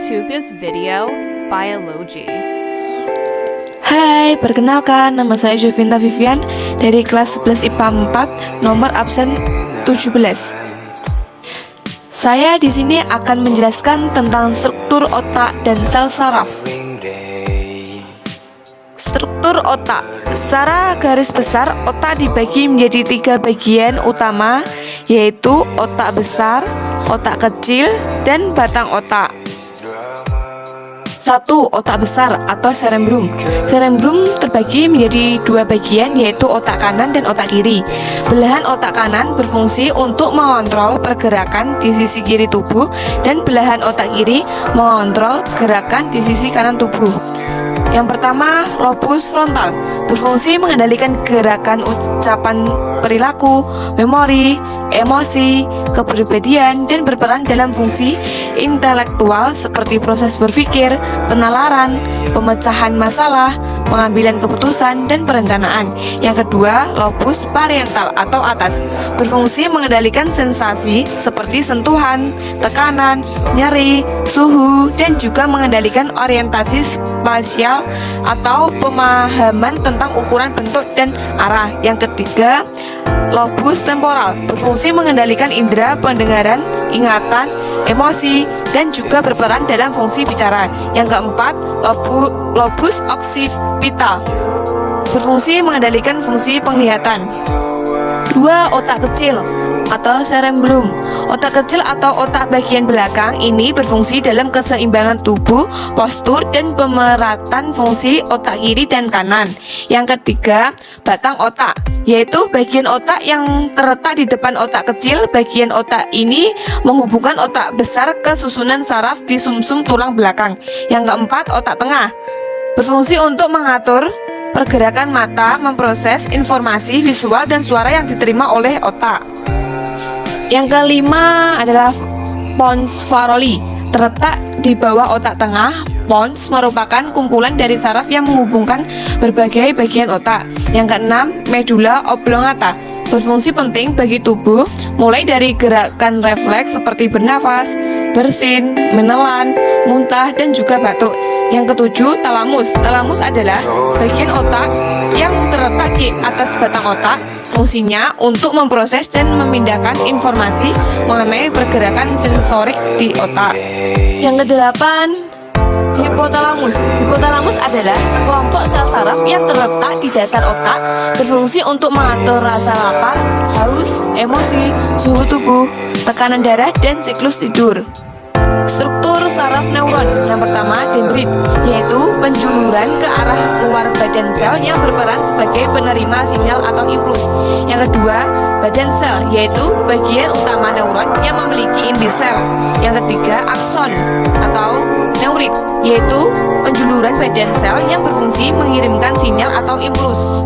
to this video, Biology. Hai, perkenalkan nama saya Jovinta Vivian dari kelas 11 IPA 4, nomor absen 17. Saya di sini akan menjelaskan tentang struktur otak dan sel saraf. Struktur otak. Secara garis besar, otak dibagi menjadi 3 bagian utama, yaitu otak besar, otak kecil, dan batang otak. 1. Otak besar atau cerebrum. Cerebrum terbagi menjadi 2 bagian, yaitu otak kanan dan otak kiri. Belahan otak kanan berfungsi untuk mengontrol pergerakan di sisi kiri tubuh, dan belahan otak kiri mengontrol gerakan di sisi kanan tubuh. Yang pertama, lobus frontal, berfungsi mengendalikan gerakan, ucapan, perilaku, memori, emosi, kepribadian, dan berperan dalam fungsi intelektual seperti proses berpikir, penalaran, pemecahan masalah, pengambilan keputusan, dan perencanaan. Yang kedua, lobus parietal atau atas, berfungsi mengendalikan sensasi seperti sentuhan, tekanan, nyeri, suhu, dan juga mengendalikan orientasi spasial atau pemahaman tentang ukuran, bentuk, dan arah. Yang ketiga, lobus temporal, berfungsi mengendalikan indera pendengaran, ingatan, emosi, dan juga berperan dalam fungsi bicara. Yang keempat, lobus occipital, berfungsi mengendalikan fungsi penglihatan. 2. Otak kecil atau cerebellum. Otak kecil atau otak bagian belakang ini berfungsi dalam keseimbangan tubuh, postur, dan pemerhatan fungsi otak kiri dan kanan. Yang ketiga, batang otak, yaitu bagian otak yang terletak di depan otak kecil. Bagian otak ini menghubungkan otak besar ke susunan saraf di sumsum tulang belakang. Yang keempat, otak tengah, berfungsi untuk mengatur pergerakan mata, memproses informasi visual dan suara yang diterima oleh otak. Yang kelima adalah pons farolli, terletak di bawah otak tengah. Pons merupakan kumpulan dari saraf yang menghubungkan berbagai bagian otak. Yang keenam, medulla oblongata, berfungsi penting bagi tubuh, mulai dari gerakan refleks seperti bernafas, bersin, menelan, muntah, dan juga batuk. Yang ketujuh, talamus. Talamus adalah bagian otak yang terletak di atas batang otak. Fungsinya untuk memproses dan memindahkan informasi mengenai pergerakan sensorik di otak. Yang kedelapan, hipotalamus. Hipotalamus adalah sekelompok sel saraf yang terletak di dasar otak, berfungsi untuk mengatur rasa lapar, haus, emosi, suhu tubuh, tekanan darah, dan siklus tidur. Struktur saraf neuron. Yang pertama, dendrit, yaitu penjuluran ke arah luar badan sel yang berperan sebagai penerima sinyal atau impuls. Yang kedua, badan sel, yaitu bagian utama neuron yang memiliki inti sel. Yang ketiga, akson atau neurit, yaitu penjuluran badan sel yang berfungsi mengirimkan sinyal atau impuls.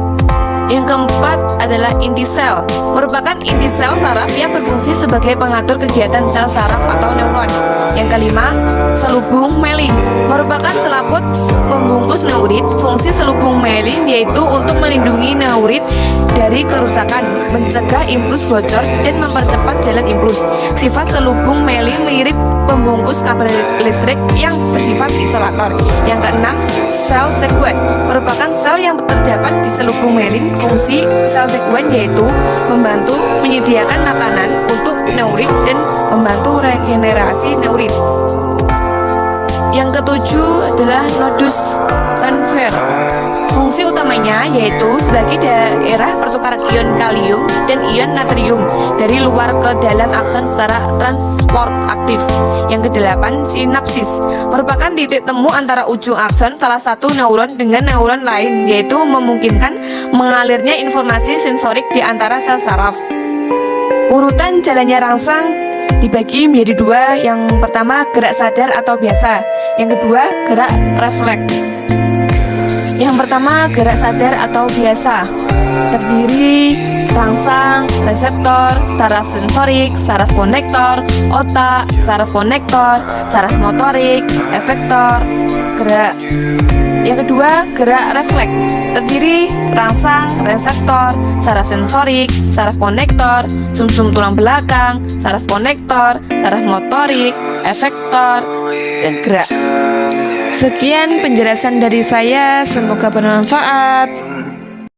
Yang keempat adalah inti sel, merupakan inti sel saraf yang berfungsi sebagai pengatur kegiatan sel saraf atau neuron. Yang kelima, selubung myelin, merupakan selaput pembungkus neurit. Fungsi selubung myelin yaitu untuk melindungi neurit dari kerusakan, mencegah impuls bocor, dan mempercepat jalan impuls. Sifat selubung myelin mirip pembungkus kabel listrik yang bersifat isolator. Yang keenam, sel sekuen, merupakan sel yang terdapat di selubung myelin. Fungsi sel sekuen yaitu membantu menyediakan makanan untuk neurit dan membantu regenerasi neurit. Yang ketujuh adalah nodus Ranvier. Fungsi utamanya yaitu sebagai daerah pertukaran ion kalium dan ion natrium dari luar ke dalam akson secara transport aktif. Yang kedelapan, sinapsis, merupakan titik temu antara ujung akson salah satu neuron dengan neuron lain, yaitu memungkinkan mengalirnya informasi sensorik di antara sel saraf. Urutan jalannya rangsang dibagi menjadi 2. Yang pertama, gerak sadar atau biasa. Yang kedua, gerak refleks. Yang pertama, gerak sadar atau biasa, terdiri rangsang, reseptor, saraf sensorik, saraf konektor, otak, saraf konektor, saraf motorik, efektor, gerak. Yang kedua, gerak refleks, terdiri rangsang, reseptor, saraf sensorik, saraf konektor, sumsum tulang belakang, saraf konektor, saraf motorik, efektor, dan gerak. Sekian penjelasan dari saya, semoga bermanfaat.